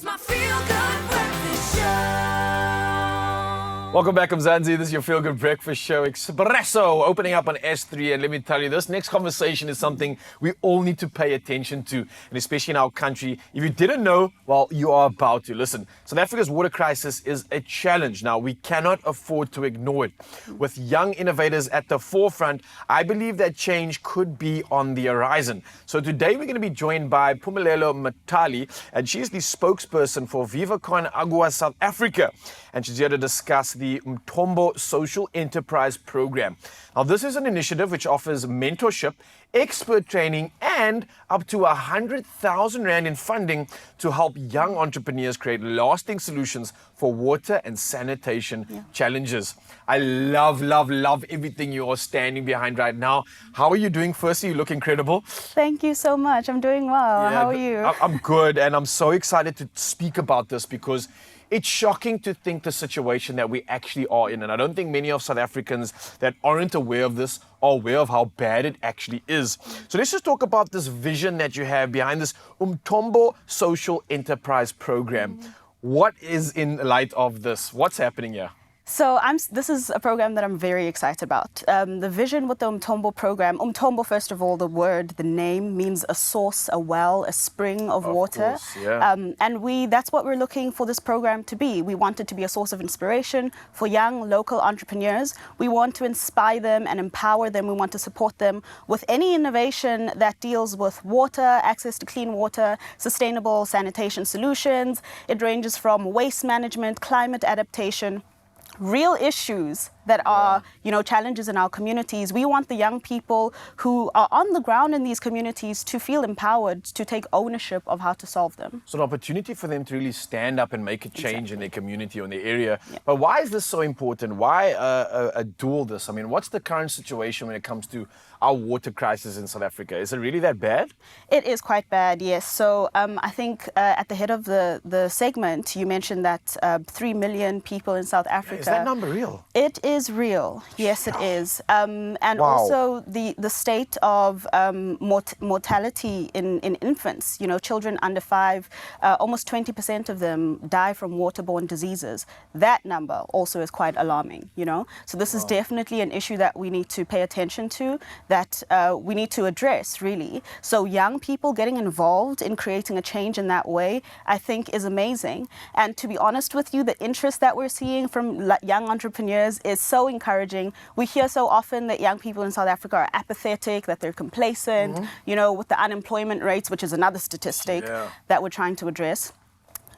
It's my feel-good breakfast show. Welcome back, Mzansi. This is your Feel Good Breakfast Show, Expresso, opening up on S3. And let me tell you, this next conversation is something we all need to pay attention to, and especially in our country. If you didn't know, well, you are about to. Listen, South Africa's water crisis is a challenge. Now, we cannot afford to ignore it. With young innovators at the forefront, I believe that change could be on the horizon. So today we're going to be joined by Phumelelo Matali, and she's the spokesperson for Viva Con Agua South Africa. And she's here to discuss the Umthombo Social Enterprise Program. Now, this is an initiative which offers mentorship, expert training, and up to 100,000 Rand in funding to help young entrepreneurs create lasting solutions for water and sanitation challenges. I love everything you are standing behind right now. How are you doing? Firstly, you look incredible. Thank you so much. I'm doing well. How are you? I'm good, and I'm so excited to speak about this because it's shocking to think the situation that we actually are in. And I don't think many of South Africans that aren't aware of this are aware of how bad it actually is. So let's just talk about this vision that you have behind this Umthombo Social Enterprise Program. What is in light of this? What's happening here? So this is a program that I'm very excited about. The vision with the Umthombo program, Umthombo, first of all, the name means a source, a well, a spring of water. Course, yeah. And that's what we're looking for this program to be. We want it to be a source of inspiration for young local entrepreneurs. We want to inspire them and empower them. We want to support them with any innovation that deals with water, access to clean water, sustainable sanitation solutions. It ranges from waste management, climate adaptation, real issues that are, challenges in our communities. We want the young people who are on the ground in these communities to feel empowered to take ownership of how to solve them. So an opportunity for them to really stand up and make a change in their community or in their area. But why is this so important? Why do this? I mean, what's the current situation when it comes to our water crisis in South Africa? Is it really that bad? It is quite bad, yes. So I think at the head of the segment, you mentioned that 3 million people in South Africa. Is that number real? It is real. Yes, it is. And Wow. also the state of mortality in infants, children under 5, almost 20% of them die from waterborne diseases. That number also is quite alarming, So this is definitely an issue that we need to pay attention to, that we need to address, really. So young people getting involved in creating a change in that way, I think is amazing. And to be honest with you, the interest that we're seeing from young entrepreneurs is so encouraging. We hear so often that young people in South Africa are apathetic, that they're complacent, with the unemployment rates, which is another statistic that we're trying to address.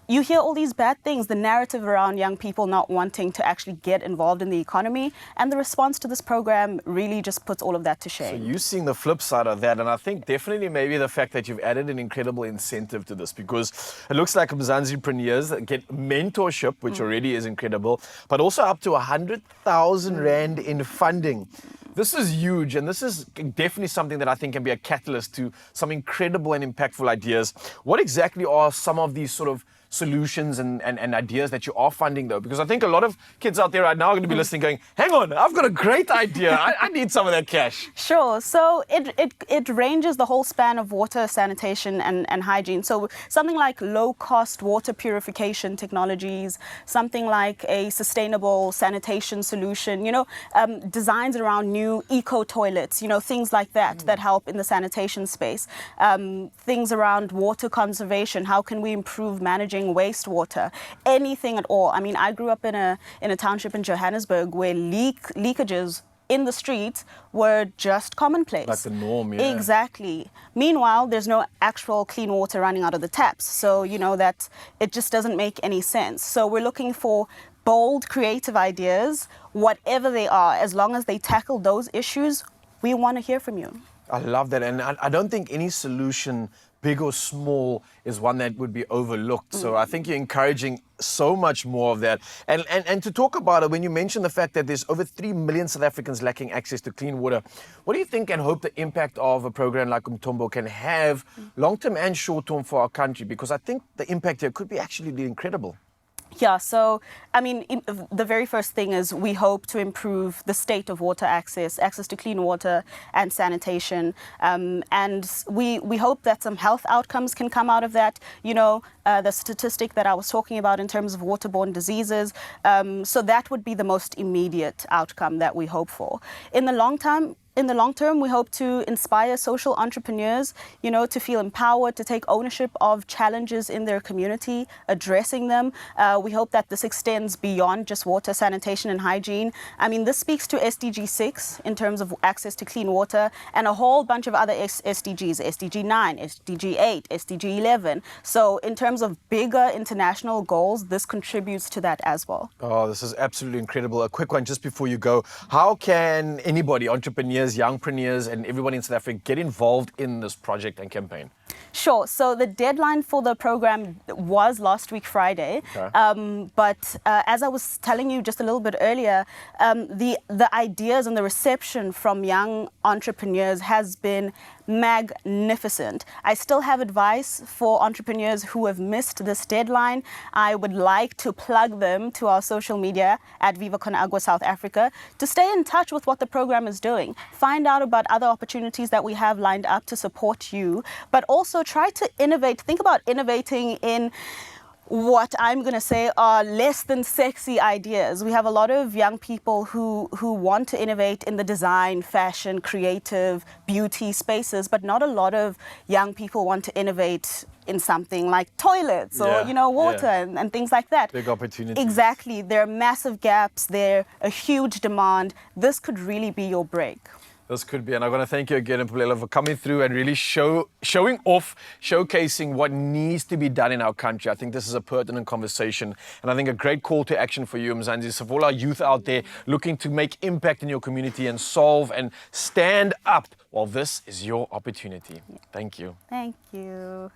You hear all these bad things, the narrative around young people not wanting to actually get involved in the economy, and the response to this program really just puts all of that to shame. So you're seeing the flip side of that, and I think definitely maybe the fact that you've added an incredible incentive to this, because it looks like Mzansi-preneurs get mentorship, which already is incredible, but also up to 100,000 Rand in funding. This is huge, and this is definitely something that I think can be a catalyst to some incredible and impactful ideas. What exactly are some of these sort of solutions and ideas that you are funding, though? Because I think a lot of kids out there right now are going to be listening going, hang on, I've got a great idea. I need some of that cash. Sure. So it ranges the whole span of water, sanitation and hygiene. So something like low-cost water purification technologies, something like a sustainable sanitation solution, designs around new eco-toilets, things like that that help in the sanitation space. Things around water conservation. How can we improve managing wastewater, anything at all. I mean, I grew up in a township in Johannesburg where leakages in the streets were just commonplace. Like the norm, yeah. Exactly. Meanwhile, there's no actual clean water running out of the taps. So, that it just doesn't make any sense. So we're looking for bold, creative ideas, whatever they are, as long as they tackle those issues, we want to hear from you. I love that. And I don't think any solution, big or small, is one that would be overlooked. So I think you're encouraging so much more of that. And to talk about it, when you mentioned the fact that there's over 3 million South Africans lacking access to clean water, what do you think and hope the impact of a program like Umthombo can have long-term and short-term for our country? Because I think the impact here could be actually incredible. Yeah, so I mean, the very first thing is we hope to improve the state of water access to clean water and sanitation, and we hope that some health outcomes can come out of that. You know, the statistic that I was talking about in terms of waterborne diseases. So that would be the most immediate outcome that we hope for. In the long term, we hope to inspire social entrepreneurs, you know, to feel empowered, to take ownership of challenges in their community, addressing them. We hope that this extends beyond just water, sanitation, and hygiene. I mean, this speaks to SDG 6 in terms of access to clean water and a whole bunch of other SDGs, SDG 9, SDG 8, SDG 11. So in terms of bigger international goals, this contributes to that as well. Oh, this is absolutely incredible. A quick one just before you go. How can anybody, entrepreneurs, youngpreneurs, and everybody in South Africa get involved in this project and campaign? Sure. So the deadline for the program was last week, Friday. Okay. But as I was telling you just a little bit earlier, the ideas and the reception from young entrepreneurs has been magnificent. I still have advice for entrepreneurs who have missed this deadline. I would like to plug them to our social media at Viva Con Agua South Africa to stay in touch with what the program is doing. Find out about other opportunities that we have lined up to support you, but also try to innovate. Think about innovating in what I'm going to say are less than sexy ideas. We have a lot of young people who want to innovate in the design, fashion, creative, beauty spaces, but not a lot of young people want to innovate in something like toilets or, you know, water and things like that. Big opportunities. Exactly. There are massive gaps. There a huge demand. This could really be your break. This could be, and I want to thank you again, Mpulela, for coming through and really showing off, showcasing what needs to be done in our country. I think this is a pertinent conversation, and I think a great call to action for you, Mzansi. So for all our youth out there looking to make impact in your community and solve and stand up, well, this is your opportunity. Thank you. Thank you.